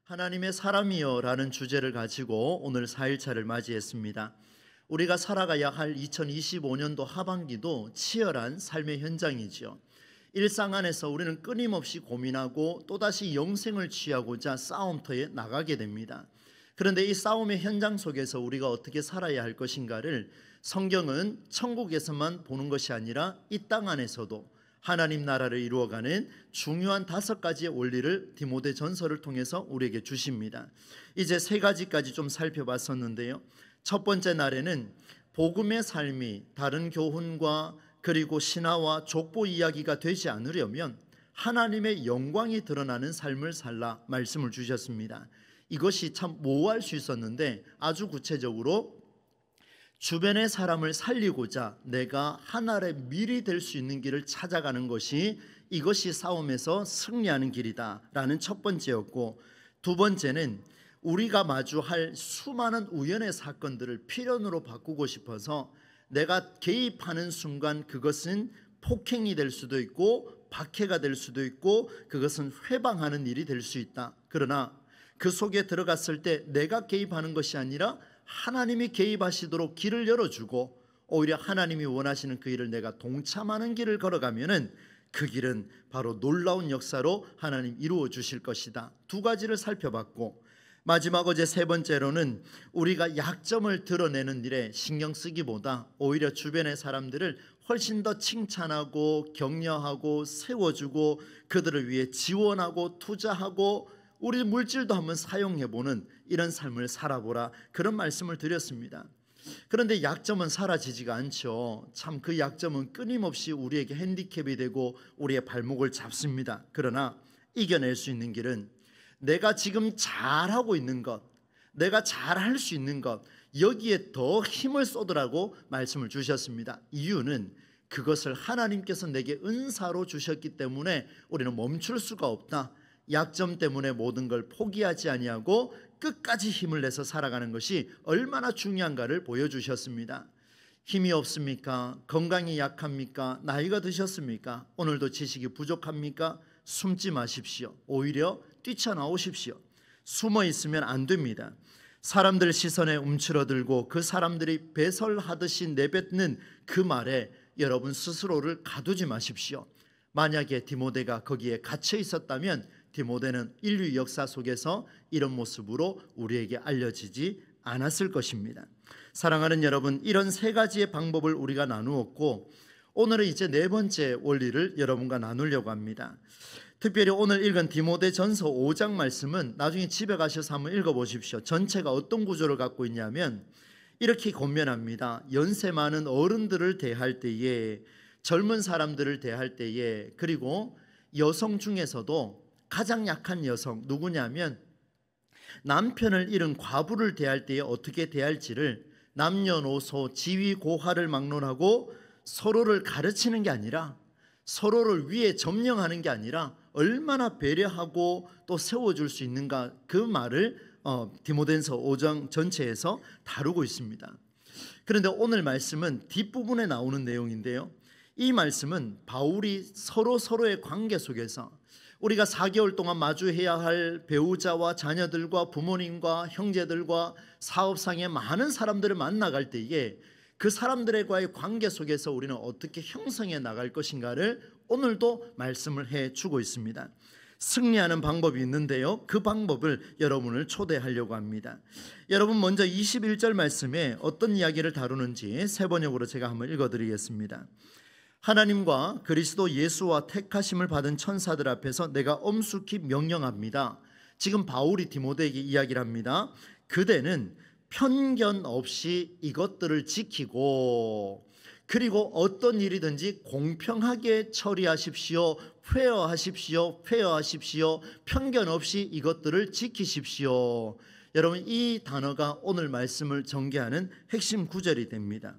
하나님의 사람이여 라는 주제를 가지고 오늘 4일차를 맞이했습니다. 우리가 살아가야 할 2025년도 하반기도 치열한 삶의 현장이지요. 일상 안에서 우리는 끊임없이 고민하고 또다시 영생을 취하고자 싸움터에 나가게 됩니다. 그런데 이 싸움의 현장 속에서 우리가 어떻게 살아야 할 것인가를 성경은 천국에서만 보는 것이 아니라 이 땅 안에서도 하나님 나라를 이루어가는 중요한 5가지의 원리를 디모데전서를 통해서 우리에게 주십니다. 이제 3가지까지 좀 살펴봤었는데요. 첫 번째 날에는 복음의 삶이 다른 교훈과 그리고 신화와 족보 이야기가 되지 않으려면 하나님의 영광이 드러나는 삶을 살라 말씀을 주셨습니다. 이것이 참 모호할 수 있었는데 아주 구체적으로 주변의 사람을 살리고자 내가 하나의 밀이 될 수 있는 길을 찾아가는 것이 이것이 싸움에서 승리하는 길이다 라는 첫 번째였고, 두 번째는 우리가 마주할 수많은 우연의 사건들을 필연으로 바꾸고 싶어서 내가 개입하는 순간 그것은 폭행이 될 수도 있고 박해가 될 수도 있고 그것은 회방하는 일이 될 수 있다. 그러나 그 속에 들어갔을 때 내가 개입하는 것이 아니라 하나님이 개입하시도록 길을 열어주고 오히려 하나님이 원하시는 그 일을 내가 동참하는 길을 걸어가면은 그 길은 바로 놀라운 역사로 하나님 이루어 주실 것이다. 2가지를 살펴봤고, 마지막 어제 3번째로는 우리가 약점을 드러내는 일에 신경 쓰기보다 오히려 주변의 사람들을 훨씬 더 칭찬하고 격려하고 세워주고 그들을 위해 지원하고 투자하고 우리 물질도 한번 사용해보는 이런 삶을 살아보라, 그런 말씀을 드렸습니다. 그런데 약점은 사라지지가 않죠. 참 그 약점은 끊임없이 우리에게 핸디캡이 되고 우리의 발목을 잡습니다. 그러나 이겨낼 수 있는 길은 내가 지금 잘하고 있는 것, 내가 잘할 수 있는 것, 여기에 더 힘을 쏟으라고 말씀을 주셨습니다. 이유는 그것을 하나님께서 내게 은사로 주셨기 때문에 우리는 멈출 수가 없다. 약점 때문에 모든 걸 포기하지 아니하고 끝까지 힘을 내서 살아가는 것이 얼마나 중요한가를 보여주셨습니다. 힘이 없습니까? 건강이 약합니까? 나이가 드셨습니까? 오늘도 지식이 부족합니까? 숨지 마십시오. 오히려 뛰쳐나오십시오. 숨어 있으면 안 됩니다. 사람들 시선에 움츠러들고 그 사람들이 배설하듯이 내뱉는 그 말에 여러분 스스로를 가두지 마십시오. 만약에 디모데가 거기에 갇혀 있었다면 디모데는 인류 역사 속에서 이런 모습으로 우리에게 알려지지 않았을 것입니다. 사랑하는 여러분, 이런 3가지의 방법을 우리가 나누었고 오늘은 이제 4번째 원리를 여러분과 나누려고 합니다. 특별히 오늘 읽은 디모데전서 5장 말씀은 나중에 집에 가셔서 한번 읽어보십시오. 전체가 어떤 구조를 갖고 있냐면 이렇게 권면합니다. 연세 많은 어른들을 대할 때에, 젊은 사람들을 대할 때에, 그리고 여성 중에서도 가장 약한 여성 누구냐면 남편을 잃은 과부를 대할 때에 어떻게 대할지를 남녀노소 지위고하를 막론하고 서로를 가르치는 게 아니라 서로를 위해 점령하는 게 아니라 얼마나 배려하고 또 세워줄 수 있는가, 그 말을 디모데전서 5장 전체에서 다루고 있습니다. 그런데 오늘 말씀은 뒷부분에 나오는 내용인데요, 이 말씀은 바울이 서로의 관계 속에서 우리가 4개월 동안 마주해야 할 배우자와 자녀들과 부모님과 형제들과 사업상의 많은 사람들을 만나갈 때에 그 사람들과의 관계 속에서 우리는 어떻게 형성해 나갈 것인가를 오늘도 말씀을 해주고 있습니다. 승리하는 방법이 있는데요, 그 방법을 여러분을 초대하려고 합니다. 여러분, 먼저 21절 말씀에 어떤 이야기를 다루는지 3번역으로 제가 한번 읽어드리겠습니다. 하나님과 그리스도 예수와 택하심을 받은 천사들 앞에서 내가 엄숙히 명령합니다. 지금 바울이 디모데에게 이야기를 합니다. 그대는 편견 없이 이것들을 지키고 그리고 어떤 일이든지 공평하게 처리하십시오. 페어하십시오. 편견 없이 이것들을 지키십시오. 여러분, 이 단어가 오늘 말씀을 전개하는 핵심 구절이 됩니다.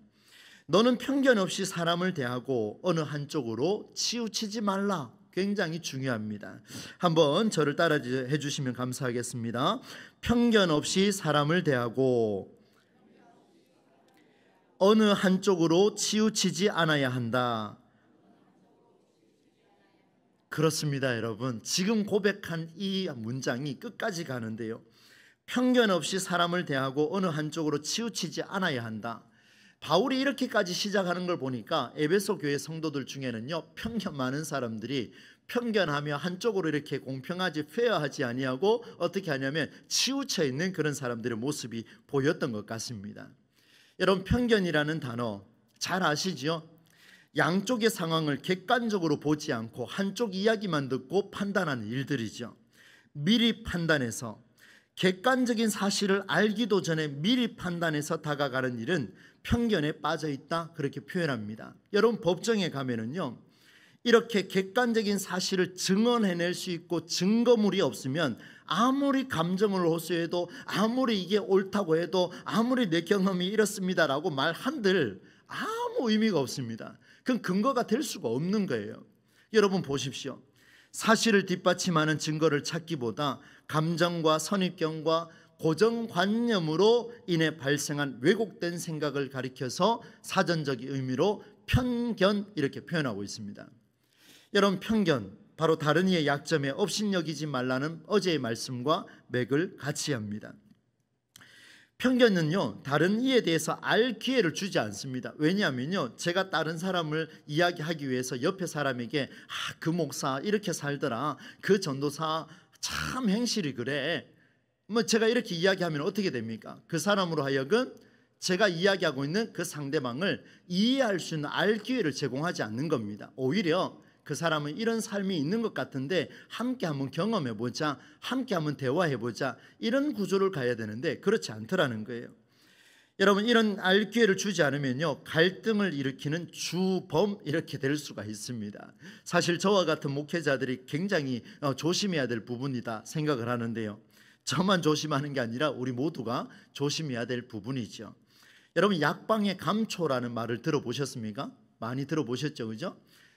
너는 편견 없이 사람을 대하고 어느 한쪽으로 치우치지 말라. 굉장히 중요합니다. 한번 저를 따라해 주시면 감사하겠습니다. 편견 없이 사람을 대하고 어느 한쪽으로 치우치지 않아야 한다. 그렇습니다, 여러분. 지금 고백한 이 문장이 끝까지 가는데요. 편견 없이 사람을 대하고 어느 한쪽으로 치우치지 않아야 한다. 바울이 이렇게까지 시작하는 걸 보니까 에베소 교회 성도들 중에는요, 편견 많은 사람들이 편견하며 한쪽으로 이렇게 공평하지 페어하지 아니하고 어떻게 하냐면 치우쳐 있는 그런 사람들의 모습이 보였던 것 같습니다. 여러분, 편견이라는 단어 잘 아시죠? 양쪽의 상황을 객관적으로 보지 않고 한쪽 이야기만 듣고 판단하는 일들이죠. 미리 판단해서 객관적인 사실을 알기도 전에 미리 판단해서 다가가는 일은 편견에 빠져 있다, 그렇게 표현합니다. 여러분, 법정에 가면은요, 이렇게 객관적인 사실을 증언해낼 수 있고 증거물이 없으면 아무리 감정을 호소해도 아무리 이게 옳다고 해도 아무리 내 경험이 이렇습니다라고 말한들 아무 의미가 없습니다. 그건 근거가 될 수가 없는 거예요. 여러분 보십시오. 사실을 뒷받침하는 증거를 찾기보다 감정과 선입견과 고정관념으로 인해 발생한 왜곡된 생각을 가리켜서 사전적 의미로 편견 이렇게 표현하고 있습니다. 여러분, 편견 바로 다른 이의 약점에 업신여기지 말라는 어제의 말씀과 맥을 같이 합니다. 편견은요, 다른 이에 대해서 알 기회를 주지 않습니다. 왜냐하면요, 제가 다른 사람을 이야기하기 위해서 옆에 사람에게 그 목사 이렇게 살더라, 그 전도사 참 행실이 그래, 제가 이렇게 이야기하면 어떻게 됩니까? 그 사람으로 하여금 제가 이야기하고 있는 그 상대방을 이해할 수 있는 알 기회를 제공하지 않는 겁니다. 오히려 그 사람은 이런 삶이 있는 것 같은데 함께 한번 경험해보자, 함께 한번 대화해보자, 이런 구조를 가야 되는데 그렇지 않더라는 거예요. 여러분, 이런 알 기회를 주지 않으면요, 갈등을 일으키는 주범 이렇게 될 수가 있습니다. 사실 저와 같은 목회자들이 굉장히 조심해야 될 부분이다 생각을 하는데요, 저만 조심하는 게 아니라 우리 모두가 조심해야 될 부분이죠. 여러분, 약방의 감초라는 말을 들어보셨습니까? 많이 들어보셨죠, 그죠?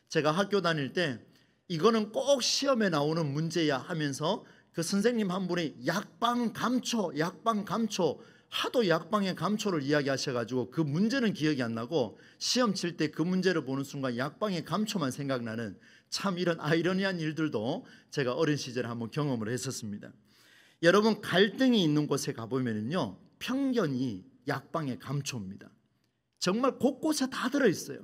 제가 학교 다닐 때 이거는 꼭 시험에 나오는 문제야 하면서 그 선생님 한 분이 약방 감초, 약방 감초, 하도 약방의 감초를 이야기하셔가지고 그 문제는 기억이 안 나고 시험 칠 때 그 문제를 보는 순간 약방의 감초만 생각나는, 참 이런 아이러니한 일들도 제가 어린 시절에 한번 경험을 했었습니다. 여러분, 갈등이 있는 곳에 가보면요, 편견이 약방의 감초입니다. 정말 곳곳에 다 들어있어요.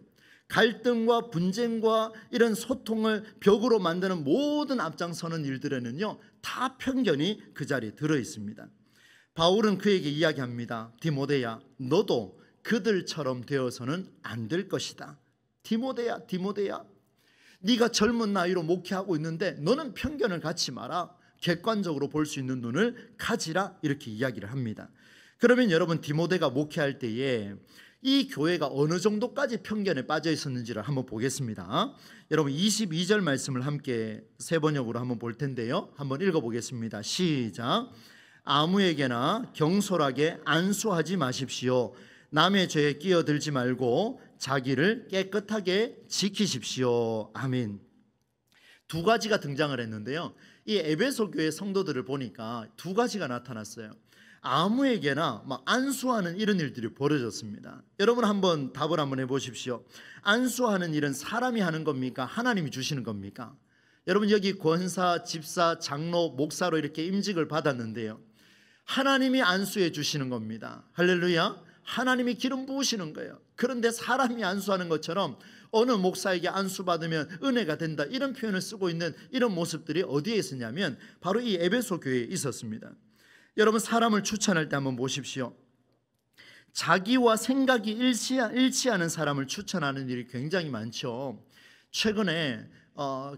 갈등과 분쟁과 이런 소통을 벽으로 만드는 모든 앞장서는 일들에는요, 다 편견이 그 자리에 들어있습니다. 바울은 그에게 이야기합니다. 디모데야, 너도 그들처럼 되어서는 안 될 것이다. 디모데야, 디모데야, 네가 젊은 나이로 목회하고 있는데 너는 편견을 갖지 마라. 객관적으로 볼 수 있는 눈을 가지라, 이렇게 이야기를 합니다. 그러면 여러분, 디모데가 목회할 때에 이 교회가 어느 정도까지 편견에 빠져 있었는지를 한번 보겠습니다. 여러분, 22절 말씀을 함께 세 번역으로 한번 볼 텐데요, 한번 읽어보겠습니다. 시작. 아무에게나 경솔하게 안수하지 마십시오. 남의 죄에 끼어들지 말고 자기를 깨끗하게 지키십시오. 아멘. 두 가지가 등장을 했는데요, 이 에베소 교회 성도들을 보니까 두 가지가 나타났어요. 아무에게나 막 안수하는 이런 일들이 벌어졌습니다. 여러분, 한번 답을 한번 해보십시오. 안수하는 일은 사람이 하는 겁니까? 하나님이 주시는 겁니까? 여러분, 여기 권사, 집사, 장로, 목사로 이렇게 임직을 받았는데요, 하나님이 안수해 주시는 겁니다. 할렐루야. 하나님이 기름 부으시는 거예요. 그런데 사람이 안수하는 것처럼 어느 목사에게 안수받으면 은혜가 된다, 이런 표현을 쓰고 있는 이런 모습들이 어디에 있었냐면 바로 이 에베소 교회에 있었습니다. 여러분, 사람을 추천할 때 한번 보십시오. 자기와 생각이 일치하는 사람을 추천하는 일이 굉장히 많죠. 최근에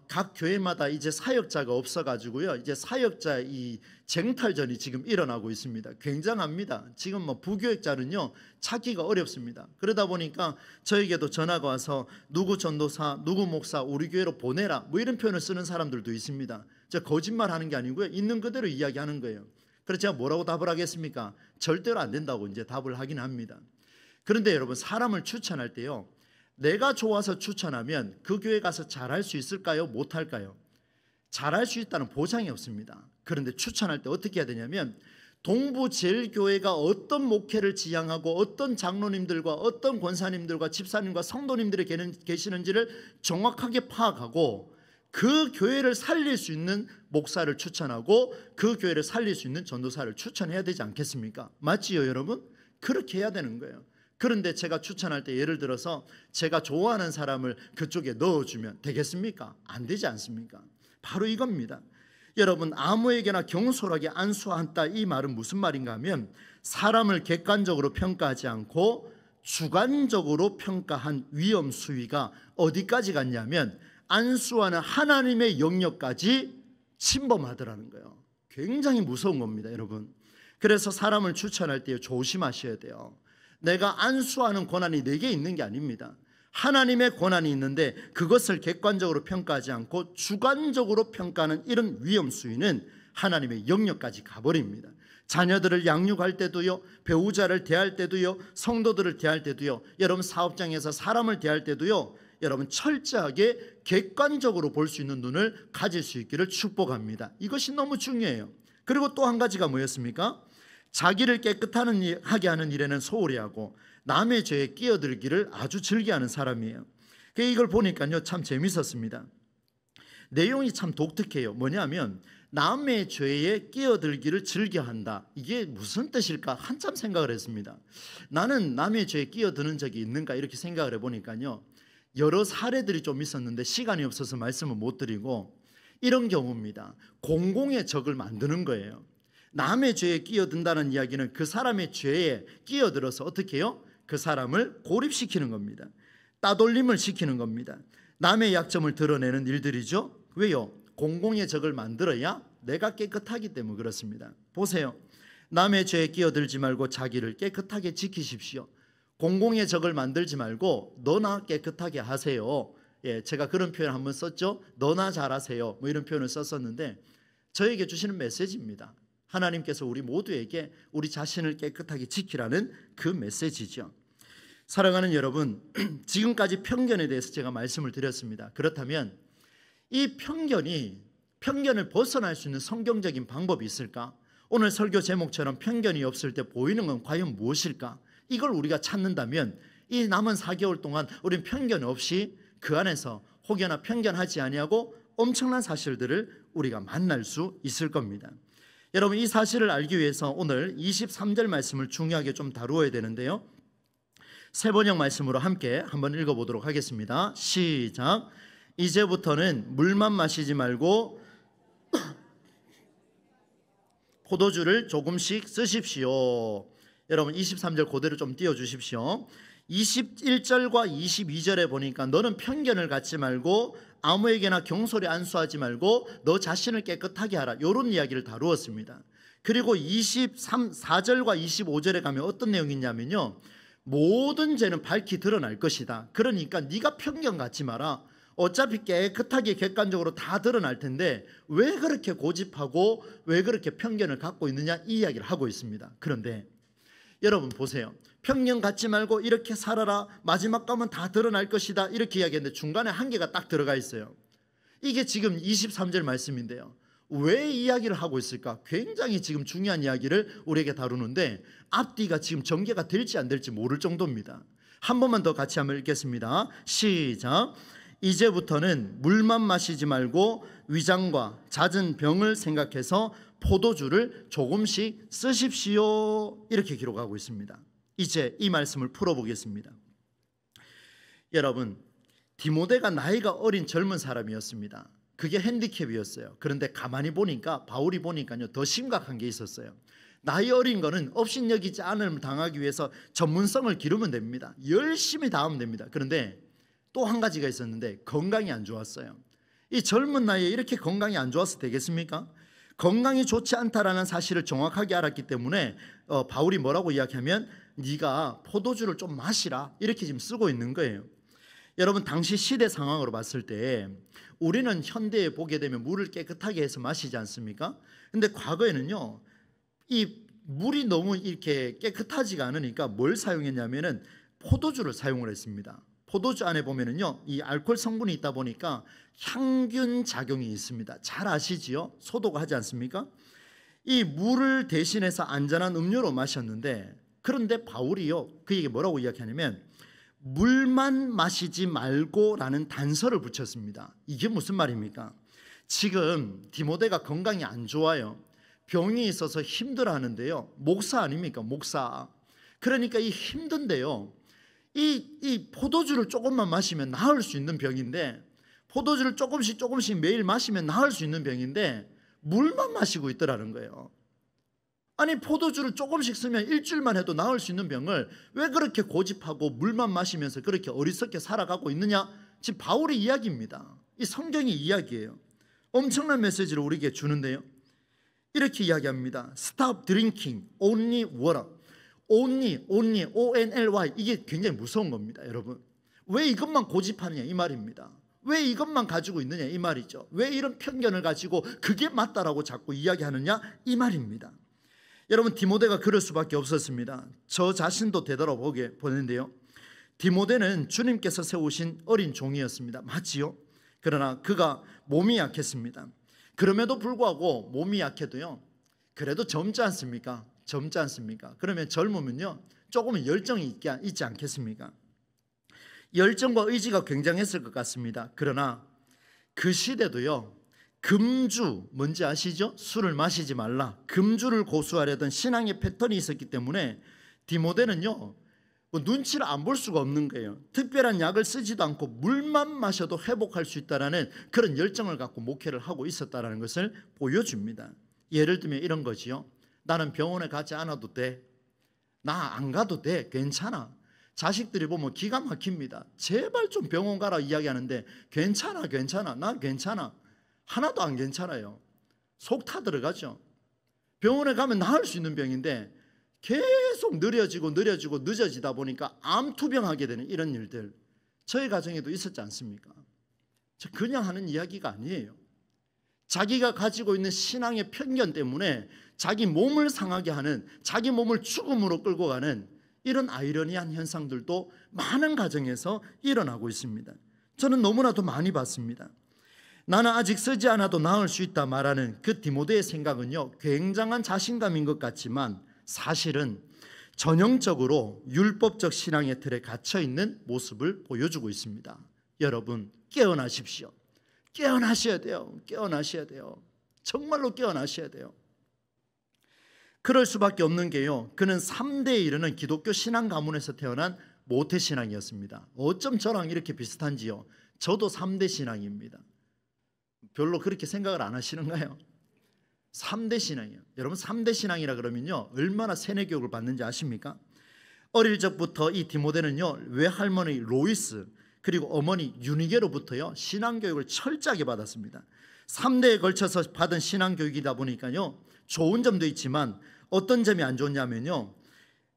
각 교회마다 이제 사역자가 없어가지고요, 이제 사역자 이 쟁탈전이 지금 일어나고 있습니다. 굉장합니다. 지금 부교역자는요 찾기가 어렵습니다. 그러다 보니까 저에게도 전화가 와서 누구 전도사, 누구 목사 우리 교회로 보내라, 이런 표현을 쓰는 사람들도 있습니다. 저 거짓말하는 게 아니고요, 있는 그대로 이야기하는 거예요. 그래서 제가 뭐라고 답을 하겠습니까? 절대로 안 된다고 이제 답을 하긴 합니다. 그런데 여러분, 사람을 추천할 때요, 내가 좋아서 추천하면 그 교회 가서 잘할 수 있을까요? 못할까요? 잘할 수 있다는 보장이 없습니다. 그런데 추천할 때 어떻게 해야 되냐면, 동부제일교회가 어떤 목회를 지향하고 어떤 장로님들과 어떤 권사님들과 집사님과 성도님들이 계시는지를 정확하게 파악하고 그 교회를 살릴 수 있는 목사를 추천하고 그 교회를 살릴 수 있는 전도사를 추천해야 되지 않겠습니까? 맞지요, 여러분? 그렇게 해야 되는 거예요. 그런데 제가 추천할 때 예를 들어서 제가 좋아하는 사람을 그쪽에 넣어주면 되겠습니까? 안 되지 않습니까? 바로 이겁니다. 여러분, 아무에게나 경솔하게 안수한다, 이 말은 무슨 말인가 하면 사람을 객관적으로 평가하지 않고 주관적으로 평가한 위험 수위가 어디까지 갔냐면 안수하는 하나님의 영역까지 침범하더라는 거예요. 굉장히 무서운 겁니다, 여러분. 그래서 사람을 추천할 때 조심하셔야 돼요. 내가 안수하는 권한이 내게 있는 게 아닙니다. 하나님의 권한이 있는데 그것을 객관적으로 평가하지 않고 주관적으로 평가하는 이런 위험 수위는 하나님의 영역까지 가버립니다. 자녀들을 양육할 때도요, 배우자를 대할 때도요, 성도들을 대할 때도요, 여러분 사업장에서 사람을 대할 때도요, 여러분 철저하게 객관적으로 볼 수 있는 눈을 가질 수 있기를 축복합니다. 이것이 너무 중요해요. 그리고 또 한 가지가 뭐였습니까? 자기를 깨끗하게 하는 일에는 소홀히 하고 남의 죄에 끼어들기를 아주 즐겨하는 사람이에요. 이걸 보니까요, 참 재밌었습니다. 내용이 참 독특해요. 뭐냐면 남의 죄에 끼어들기를 즐겨한다. 이게 무슨 뜻일까? 한참 생각을 했습니다. 나는 남의 죄에 끼어드는 적이 있는가? 이렇게 생각을 해보니까요, 여러 사례들이 좀 있었는데 시간이 없어서 말씀을 못 드리고, 이런 경우입니다. 공공의 적을 만드는 거예요. 남의 죄에 끼어든다는 이야기는 그 사람의 죄에 끼어들어서 어떻게 해요? 그 사람을 고립시키는 겁니다. 따돌림을 시키는 겁니다. 남의 약점을 드러내는 일들이죠. 왜요? 공공의 적을 만들어야 내가 깨끗하기 때문에 그렇습니다. 보세요. 남의 죄에 끼어들지 말고 자기를 깨끗하게 지키십시오. 공공의 적을 만들지 말고 너나 깨끗하게 하세요. 예, 제가 그런 표현 한번 썼죠. 너나 잘하세요. 뭐 이런 표현을 썼었는데 저에게 주시는 메시지입니다. 하나님께서 우리 모두에게 우리 자신을 깨끗하게 지키라는 그 메시지죠. 사랑하는 여러분, 지금까지 편견에 대해서 제가 말씀을 드렸습니다. 그렇다면 이 편견을 벗어날 수 있는 성경적인 방법이 있을까? 오늘 설교 제목처럼 편견이 없을 때 보이는 건 과연 무엇일까? 이걸 우리가 찾는다면 이 남은 4개월 동안 우리는 편견 없이 그 안에서 혹여나 편견하지 아니하고 엄청난 사실들을 우리가 만날 수 있을 겁니다. 여러분, 이 사실을 알기 위해서 오늘 23절 말씀을 중요하게 좀 다루어야 되는데요, 세번역 말씀으로 함께 한번 읽어보도록 하겠습니다. 시작. 이제부터는 물만 마시지 말고 포도주를 조금씩 쓰십시오. 여러분 23절 그대로 좀 띄워주십시오. 21절과 22절에 보니까 너는 편견을 갖지 말고 아무에게나 경솔히 안수하지 말고 너 자신을 깨끗하게 하라, 이런 이야기를 다루었습니다. 그리고 4절과 25절에 가면 어떤 내용이 있냐면요, 모든 죄는 밝히 드러날 것이다. 그러니까 네가 편견 갖지 마라. 어차피 깨끗하게 객관적으로 다 드러날 텐데 왜 그렇게 고집하고 왜 그렇게 편견을 갖고 있느냐, 이 이야기를 하고 있습니다. 그런데 여러분 보세요. 편견 갖지 말고 이렇게 살아라, 마지막 가면 다 드러날 것이다, 이렇게 이야기했는데 중간에 한계가 딱 들어가 있어요. 이게 지금 23절 말씀인데요, 왜 이야기를 하고 있을까? 굉장히 지금 중요한 이야기를 우리에게 다루는데 앞뒤가 지금 전개가 될지 안 될지 모를 정도입니다. 한 번만 더 같이 한번 읽겠습니다. 시작. 이제부터는 물만 마시지 말고 위장과 잦은 병을 생각해서 포도주를 조금씩 쓰십시오, 이렇게 기록하고 있습니다. 이제 이 말씀을 풀어보겠습니다. 여러분, 디모데가 나이가 어린 젊은 사람이었습니다. 그게 핸디캡이었어요. 그런데 가만히 보니까, 바울이 보니까요, 더 심각한 게 있었어요. 나이 어린 거는 업신여기지 않음을 당하기 위해서 전문성을 기르면 됩니다. 열심히 다 하면 됩니다. 그런데 또 한 가지가 있었는데 건강이 안 좋았어요. 이 젊은 나이에 이렇게 건강이 안 좋아서 되겠습니까? 건강이 좋지 않다라는 사실을 정확하게 알았기 때문에 바울이 뭐라고 이야기하면 네가 포도주를 좀 마시라, 이렇게 지금 쓰고 있는 거예요. 여러분, 당시 시대 상황으로 봤을 때 우리는 현대에 보게 되면 물을 깨끗하게 해서 마시지 않습니까? 근데 과거에는요, 이 물이 너무 이렇게 깨끗하지가 않으니까 뭘 사용했냐면은 포도주를 사용을 했습니다. 포도주 안에 보면은요, 이 알코올 성분이 있다 보니까 향균 작용이 있습니다. 잘 아시지요? 소독을 하지 않습니까? 이 물을 대신해서 안전한 음료로 마셨는데, 그런데 바울이요, 그에게 뭐라고 이야기하냐면 물만 마시지 말고라는 단서를 붙였습니다. 이게 무슨 말입니까? 지금 디모데가 건강이 안 좋아요. 병이 있어서 힘들어하는데요. 목사 아닙니까? 목사. 그러니까 이 힘든데요. 이 포도주를 조금만 마시면 나을 수 있는 병인데, 포도주를 조금씩 매일 마시면 나을 수 있는 병인데 물만 마시고 있더라는 거예요. 아니, 포도주를 조금씩 쓰면 일주일만 해도 나을 수 있는 병을 왜 그렇게 고집하고 물만 마시면서 그렇게 어리석게 살아가고 있느냐? 지금 바울의 이야기입니다. 이 성경의 이야기예요. 엄청난 메시지를 우리에게 주는데요. 이렇게 이야기합니다. Stop drinking only water. only, O-N-L-Y. 이게 굉장히 무서운 겁니다, 여러분. 왜 이것만 고집하느냐 이 말입니다. 왜 이것만 가지고 있느냐 이 말이죠. 왜 이런 편견을 가지고 그게 맞다라고 자꾸 이야기하느냐 이 말입니다. 여러분, 디모데가 그럴 수밖에 없었습니다. 저 자신도 되돌아보게 보는데요. 디모데는 주님께서 세우신 어린 종이었습니다. 맞지요? 그러나 그가 몸이 약했습니다. 그럼에도 불구하고 몸이 약해도요, 그래도 젊지 않습니까? 젊지 않습니까? 그러면 젊으면요 조금은 열정이 있지 않겠습니까? 열정과 의지가 굉장했을 것 같습니다. 그러나 그 시대도요, 금주, 뭔지 아시죠? 술을 마시지 말라, 금주를 고수하려던 신앙의 패턴이 있었기 때문에 디모데는요 눈치를 안 볼 수가 없는 거예요. 특별한 약을 쓰지도 않고 물만 마셔도 회복할 수 있다라는 그런 열정을 갖고 목회를 하고 있었다라는 것을 보여줍니다. 예를 들면 이런 거지요. 나는 병원에 가지 않아도 돼. 나 안 가도 돼. 괜찮아. 자식들이 보면 기가 막힙니다. 제발 좀 병원 가라 이야기하는데 괜찮아. 나 괜찮아. 하나도 안 괜찮아요. 속 타들어가죠. 병원에 가면 나을 수 있는 병인데 계속 느려지고 늦어지다 보니까 암투병하게 되는 이런 일들 저희 가정에도 있었지 않습니까? 저 그냥 하는 이야기가 아니에요. 자기가 가지고 있는 신앙의 편견 때문에 자기 몸을 상하게 하는, 자기 몸을 죽음으로 끌고 가는 이런 아이러니한 현상들도 많은 가정에서 일어나고 있습니다. 저는 너무나도 많이 봤습니다. 나는 아직 쓰지 않아도 나을 수 있다 말하는 그 디모데의 생각은요 굉장한 자신감인 것 같지만 사실은 전형적으로 율법적 신앙의 틀에 갇혀있는 모습을 보여주고 있습니다. 여러분, 깨어나십시오. 깨어나셔야 돼요. 정말로 깨어나셔야 돼요. 그럴 수밖에 없는 게요, 그는 3대에 이르는 기독교 신앙 가문에서 태어난 모태신앙이었습니다. 어쩜 저랑 이렇게 비슷한지요? 저도 3대 신앙입니다. 별로 그렇게 생각을 안 하시는가요? 3대 신앙이에요. 여러분, 3대 신앙이라 그러면요 얼마나 세뇌 교육을 받는지 아십니까? 어릴 적부터 이 디모데는요 외할머니 로이스 그리고 어머니 유니게로부터요 신앙교육을 철저하게 받았습니다. 3대에 걸쳐서 받은 신앙교육이다 보니까요 좋은 점도 있지만 어떤 점이 안 좋냐면요,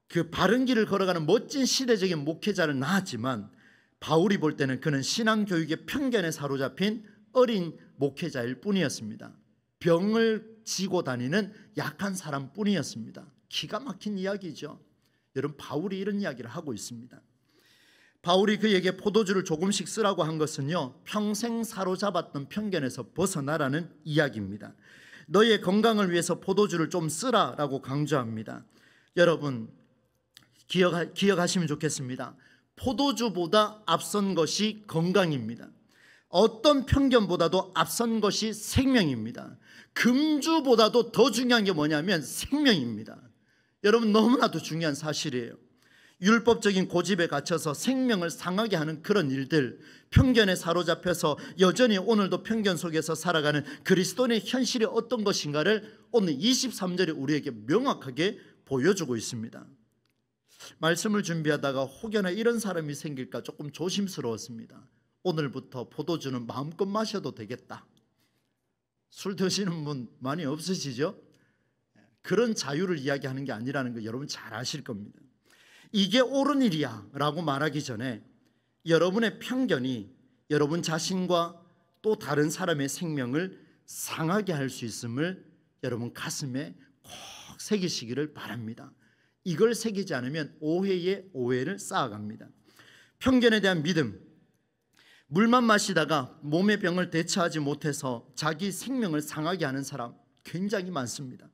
그 바른 길을 걸어가는 멋진 시대적인 목회자를 낳았지만 바울이 볼 때는 그는 신앙교육의 편견에 사로잡힌 어린 목회자일 뿐이었습니다. 병을 지고 다니는 약한 사람뿐이었습니다. 기가 막힌 이야기죠. 여러분, 바울이 이런 이야기를 하고 있습니다. 바울이 그에게 포도주를 조금씩 쓰라고 한 것은요 평생 사로잡았던 편견에서 벗어나라는 이야기입니다. 너의 건강을 위해서 포도주를 좀 쓰라라고 강조합니다. 여러분, 기억하시면 좋겠습니다. 포도주보다 앞선 것이 건강입니다. 어떤 편견보다도 앞선 것이 생명입니다. 금주보다도 더 중요한 게 뭐냐면 생명입니다. 여러분, 너무나도 중요한 사실이에요. 율법적인 고집에 갇혀서 생명을 상하게 하는 그런 일들, 편견에 사로잡혀서 여전히 오늘도 편견 속에서 살아가는 그리스도인의 현실이 어떤 것인가를 오늘 23절에 우리에게 명확하게 보여주고 있습니다. 말씀을 준비하다가 혹여나 이런 사람이 생길까 조금 조심스러웠습니다. 오늘부터 포도주는 마음껏 마셔도 되겠다. 술 드시는 분 많이 없으시죠? 그런 자유를 이야기하는 게 아니라는 거 여러분 잘 아실 겁니다. 이게 옳은 일이야 라고 말하기 전에 여러분의 편견이 여러분 자신과 또 다른 사람의 생명을 상하게 할 수 있음을 여러분 가슴에 꼭 새기시기를 바랍니다. 이걸 새기지 않으면 오해에 오해를 쌓아갑니다. 편견에 대한 믿음, 물만 마시다가 몸의 병을 대처하지 못해서 자기 생명을 상하게 하는 사람 굉장히 많습니다.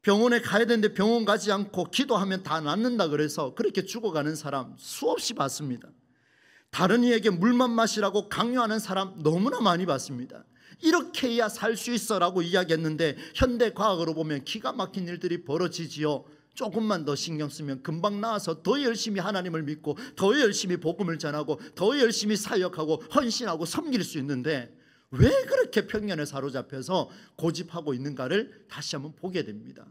병원에 가야 되는데 병원 가지 않고 기도하면 다 낫는다 그래서 그렇게 죽어가는 사람 수없이 봤습니다. 다른 이에게 물만 마시라고 강요하는 사람 너무나 많이 봤습니다. 이렇게 해야 살 수 있어라고 이야기했는데 현대 과학으로 보면 기가 막힌 일들이 벌어지지요. 조금만 더 신경 쓰면 금방 나아서 더 열심히 하나님을 믿고 더 열심히 복음을 전하고 더 열심히 사역하고 헌신하고 섬길 수 있는데 왜 그렇게 편견에 사로잡혀서 고집하고 있는가를 다시 한번 보게 됩니다.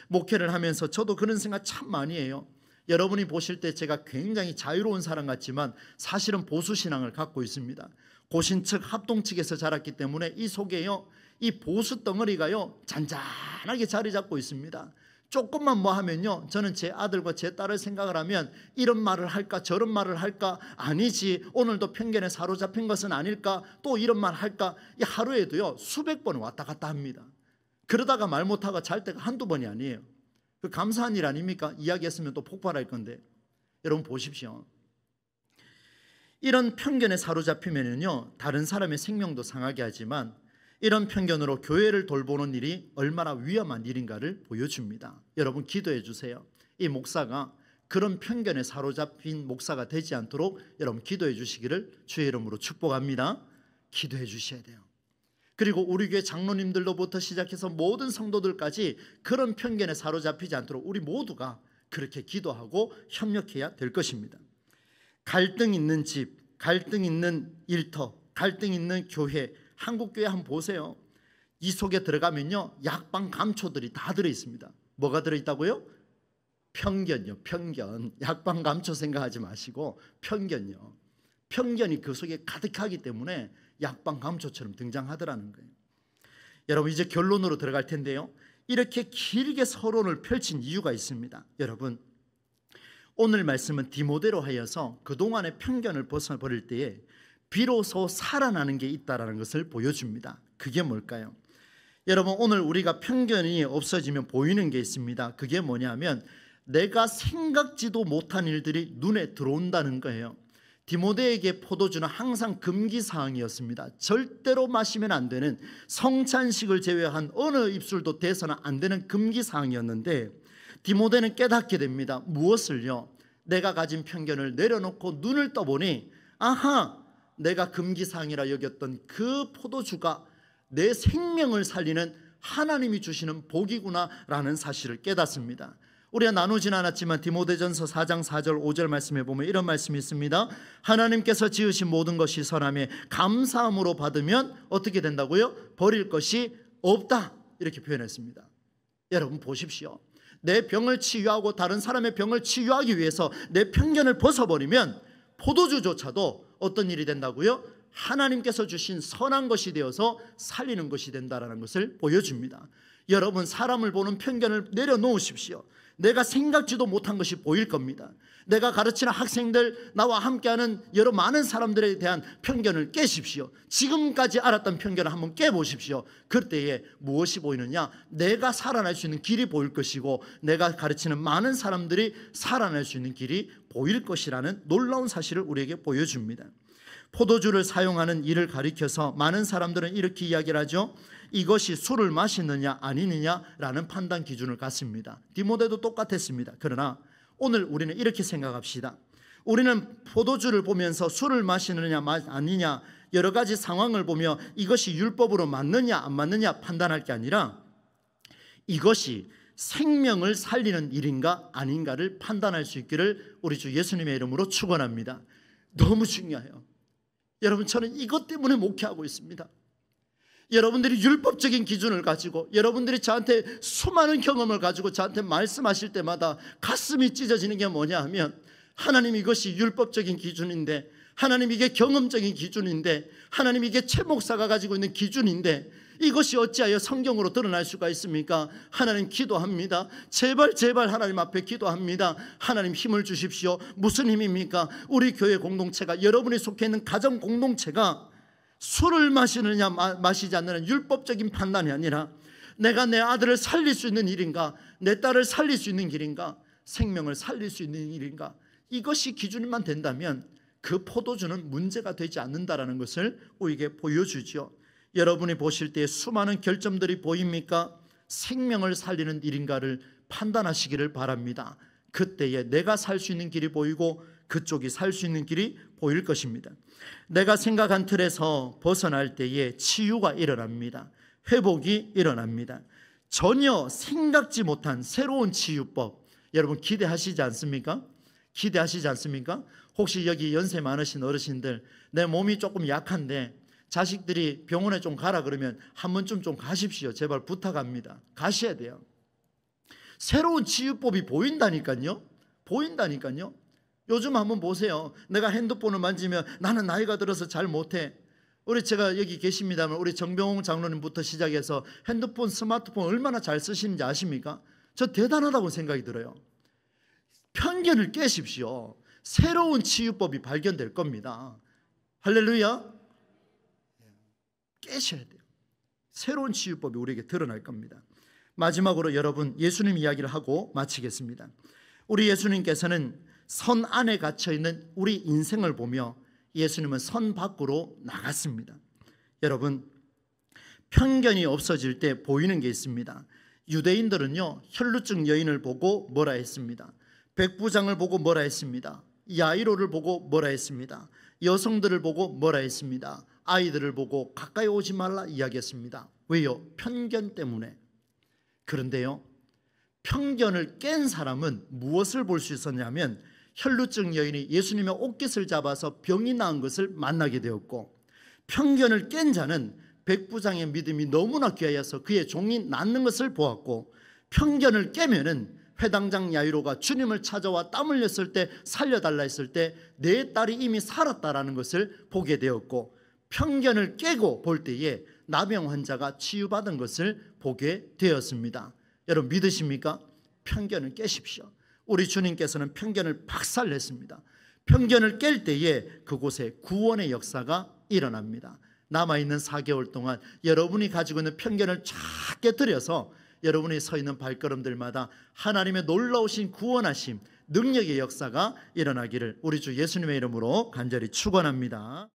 목회를 하면서 저도 그런 생각 참 많이 해요. 여러분이 보실 때 제가 굉장히 자유로운 사람 같지만 사실은 보수신앙을 갖고 있습니다. 고신측 합동측에서 자랐기 때문에 이 속에요, 이 보수 덩어리가요 잔잔하게 자리 잡고 있습니다. 조금만 뭐 하면요, 저는 제 아들과 제 딸을 생각을 하면 이런 말을 할까 저런 말을 할까, 아니지 오늘도 편견에 사로잡힌 것은 아닐까, 또 이런 말 할까, 이 하루에도요 수백 번 왔다 갔다 합니다. 그러다가 말 못하고 잘 때가 한두 번이 아니에요. 그 감사한 일 아닙니까? 이야기했으면 또 폭발할 건데. 여러분 보십시오. 이런 편견에 사로잡히면요 다른 사람의 생명도 상하게 하지만 이런 편견으로 교회를 돌보는 일이 얼마나 위험한 일인가를 보여줍니다. 여러분 기도해 주세요. 이 목사가 그런 편견에 사로잡힌 목사가 되지 않도록 여러분 기도해 주시기를 주의 이름으로 축복합니다. 기도해 주셔야 돼요. 그리고 우리 교회 장로님들로부터 시작해서 모든 성도들까지 그런 편견에 사로잡히지 않도록 우리 모두가 그렇게 기도하고 협력해야 될 것입니다. 갈등 있는 집, 갈등 있는 일터, 갈등 있는 교회, 한국교회 한번 보세요. 이 속에 들어가면요 약방 감초들이 다 들어있습니다. 뭐가 들어있다고요? 편견요. 편견. 약방 감초 생각하지 마시고 편견요. 편견이 그 속에 가득하기 때문에 약방 감초처럼 등장하더라는 거예요. 여러분 이제 결론으로 들어갈 텐데요, 이렇게 길게 서론을 펼친 이유가 있습니다. 여러분 오늘 말씀은 디모데로 하여서 그동안의 편견을 벗어버릴 때에 비로소 살아나는 게 있다는 것을 보여줍니다. 그게 뭘까요? 여러분 오늘 우리가 편견이 없어지면 보이는 게 있습니다. 그게 뭐냐면 내가 생각지도 못한 일들이 눈에 들어온다는 거예요. 디모데에게 포도주는 항상 금기사항이었습니다. 절대로 마시면 안 되는, 성찬식을 제외한 어느 입술도 대서는 안 되는 금기사항이었는데 디모데는 깨닫게 됩니다. 무엇을요? 내가 가진 편견을 내려놓고 눈을 떠보니 아하, 내가 금기사항이라 여겼던 그 포도주가 내 생명을 살리는 하나님이 주시는 복이구나라는 사실을 깨닫습니다. 우리가 나누진 않았지만 디모데전서 4장 4절 5절 말씀에 보면 이런 말씀이 있습니다. 하나님께서 지으신 모든 것이 선함에 감사함으로 받으면 어떻게 된다고요? 버릴 것이 없다, 이렇게 표현했습니다. 여러분 보십시오. 내 병을 치유하고 다른 사람의 병을 치유하기 위해서 내 편견을 벗어버리면 포도주조차도 어떤 일이 된다고요? 하나님께서 주신 선한 것이 되어서 살리는 것이 된다는 것을 보여줍니다. 여러분 사람을 보는 편견을 내려놓으십시오. 내가 생각지도 못한 것이 보일 겁니다. 내가 가르치는 학생들, 나와 함께하는 여러 많은 사람들에 대한 편견을 깨십시오. 지금까지 알았던 편견을 한번 깨보십시오. 그때에 무엇이 보이느냐? 내가 살아날 수 있는 길이 보일 것이고 내가 가르치는 많은 사람들이 살아날 수 있는 길이 보일 것이라는 놀라운 사실을 우리에게 보여줍니다. 포도주를 사용하는 일을 가리켜서 많은 사람들은 이렇게 이야기를 하죠. 이것이 술을 마시느냐 아니느냐라는 판단 기준을 갖습니다. 디모데도 똑같았습니다. 그러나 오늘 우리는 이렇게 생각합시다. 우리는 포도주를 보면서 술을 마시느냐 아니냐 여러 가지 상황을 보며 이것이 율법으로 맞느냐 안 맞느냐 판단할 게 아니라 이것이 생명을 살리는 일인가 아닌가를 판단할 수 있기를 우리 주 예수님의 이름으로 축원합니다. 너무 중요해요. 여러분 저는 이것 때문에 목회하고 있습니다. 여러분들이 율법적인 기준을 가지고 여러분들이 저한테 수많은 경험을 가지고 저한테 말씀하실 때마다 가슴이 찢어지는 게 뭐냐 하면 하나님 이것이 율법적인 기준인데, 하나님 이게 경험적인 기준인데, 하나님 이게 최 목사가 가지고 있는 기준인데 이것이 어찌하여 성경으로 드러날 수가 있습니까? 하나님 기도합니다. 제발 하나님 앞에 기도합니다. 하나님 힘을 주십시오. 무슨 힘입니까? 우리 교회 공동체가, 여러분이 속해 있는 가정 공동체가 술을 마시느냐 마시지 않느냐 율법적인 판단이 아니라 내가 내 아들을 살릴 수 있는 일인가, 내 딸을 살릴 수 있는 길인가, 생명을 살릴 수 있는 일인가, 이것이 기준만 된다면 그 포도주는 문제가 되지 않는다라는 것을 우리에게 보여주죠. 여러분이 보실 때 수많은 결점들이 보입니까? 생명을 살리는 일인가를 판단하시기를 바랍니다. 그때에 내가 살 수 있는 길이 보이고 그쪽이 살 수 있는 길이 보일 것입니다. 내가 생각한 틀에서 벗어날 때에 치유가 일어납니다. 회복이 일어납니다. 전혀 생각지 못한 새로운 치유법, 여러분 기대하시지 않습니까? 기대하시지 않습니까? 혹시 여기 연세 많으신 어르신들, 내 몸이 조금 약한데 자식들이 병원에 좀 가라 그러면 한 번쯤 좀 가십시오. 제발 부탁합니다. 가셔야 돼요. 새로운 치유법이 보인다니까요. 보인다니까요. 요즘 한번 보세요. 내가 핸드폰을 만지면 나는 나이가 들어서 잘 못해. 우리 제가 여기 계십니다만 우리 정병홍 장로님부터 시작해서 핸드폰, 스마트폰 얼마나 잘 쓰시는지 아십니까? 저 대단하다고 생각이 들어요. 편견을 깨십시오. 새로운 치유법이 발견될 겁니다. 할렐루야. 깨셔야 돼요. 새로운 치유법이 우리에게 드러날 겁니다. 마지막으로 여러분, 예수님 이야기를 하고 마치겠습니다. 우리 예수님께서는 선 안에 갇혀있는 우리 인생을 보며 예수님은 선 밖으로 나갔습니다. 여러분, 편견이 없어질 때 보이는 게 있습니다. 유대인들은요, 혈루증 여인을 보고 뭐라 했습니다. 백부장을 보고 뭐라 했습니다. 야이로를 보고 뭐라 했습니다. 여성들을 보고 뭐라 했습니다. 아이들을 보고 가까이 오지 말라 이야기했습니다. 왜요? 편견 때문에. 그런데요, 편견을 깬 사람은 무엇을 볼 수 있었냐면 혈루증 여인이 예수님의 옷깃을 잡아서 병이 나은 것을 만나게 되었고, 편견을 깬 자는 백부장의 믿음이 너무나 귀하여서 그의 종이 낫는 것을 보았고, 편견을 깨면은 회당장 야이로가 주님을 찾아와 땀 흘렸을 때 살려달라 했을 때 내 딸이 이미 살았다라는 것을 보게 되었고, 편견을 깨고 볼 때에 나병 환자가 치유받은 것을 보게 되었습니다. 여러분 믿으십니까? 편견을 깨십시오. 우리 주님께서는 편견을 박살냈습니다. 편견을 깰 때에 그곳에 구원의 역사가 일어납니다. 남아있는 4개월 동안 여러분이 가지고 있는 편견을 쫙 깨뜨려서 여러분이 서 있는 발걸음들마다 하나님의 놀라우신 구원하심, 능력의 역사가 일어나기를 우리 주 예수님의 이름으로 간절히 축원합니다.